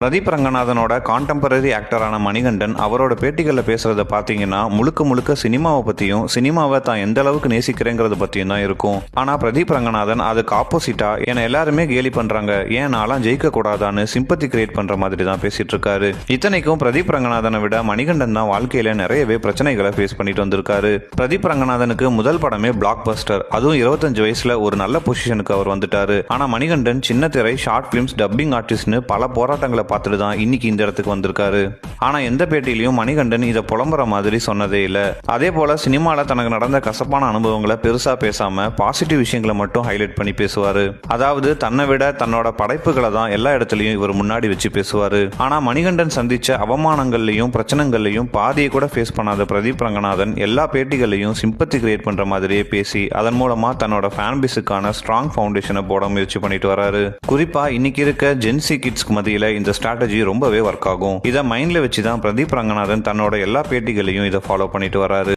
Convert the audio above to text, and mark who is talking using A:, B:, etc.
A: Pradeep ரங்கநாதனோட contemporary ஆக்டரான Manikandan அவரோட பேட்டிகளில் பேசுறத பார்த்தீங்கன்னா முழுக்க முழுக்க சினிமாவை பற்றியும் சினிமாவை தான் எந்த அளவுக்கு நேசிக்கிறேங்கிறத பற்றியும் தான் இருக்கும். ஆனால் பிரதீப் ரங்கநாதன் அதுக்கு ஆப்போசிட்டா என்னை எல்லாருமே கேலி பண்ணுறாங்க, ஏன் நான்லாம் ஜெயிக்க கூடாதான்னு சிம்பத்தி கிரியேட் பண்ணுற மாதிரி தான் பேசிட்டு இருக்காரு. இத்தனைக்கும் பிரதீப் ரங்கநாதனை விட மணிகண்டன் தான் வாழ்க்கையில் நிறையவே பிரச்சனைகளை ஃபேஸ் பண்ணிட்டு வந்திருக்காரு. பிரதீப் ரங்கநாதனுக்கு முதல் படமே பிளாக் பஸ்டர், அதுவும் 25 வயசுல ஒரு நல்ல பொசிஷனுக்கு அவர் வந்துட்டாரு. ஆனால் மணிகண்டன் சின்ன திரை, ஷார்ட் பிலிம்ஸ், டப்பிங் ஆர்டிஸ்ட்னு பல போராட்டங்களை பார்த்துட்டு தான் இன்னைக்கு இந்த இடத்துக்கு வந்திருக்காரு. ஆனா எந்த பேட்டியிலையும் மணிகண்டன் இதை புலம்புற மாதிரி சொன்னதே இல்லை. அதே போல சினிமால தனக்கு நடந்த கசப்பான அனுபவங்களை பெருசா பேசாம பாசிட்டிவ் விஷயங்களை மட்டும் ஹைலைட் பண்ணி பேசுவாரு. அதாவது தன்னை விட தன்னோட படைப்புகளை தான் எல்லா இடத்துலயும் இவர் முன்னாடி வச்சு பேசுவாரு. ஆனா மணிகண்டன் சந்திச்ச அவமானங்கள்லையும் பிரச்சனைகள்லையும் பாதியை கூட ஃபேஸ் பண்ணாத பிரதீப் ரங்கநாதன் எல்லா பேட்டிகளையும் சிம்பத்தி கிரியேட் பண்ற மாதிரியே பேசி அதன் மூலமா தன்னோட ஃபேன் பேஸுக்கான ஸ்ட்ராங் ஃபவுண்டேஷனை போட முயற்சி பண்ணிட்டு வராரு. குறிப்பா இன்னைக்கு இருக்க ஜென்சி கிட்ஸ்க்கு மத்தியில இந்த ஸ்ட்ராட்டஜி ரொம்பவே ஒர்க் ஆகும். இதை மைண்ட்ல வச்சுதான் பிரதீப் ரங்கநாதன் தன்னோட எல்லா பேட்டிகளையும் இதை ஃபாலோ பண்ணிட்டு வராரு.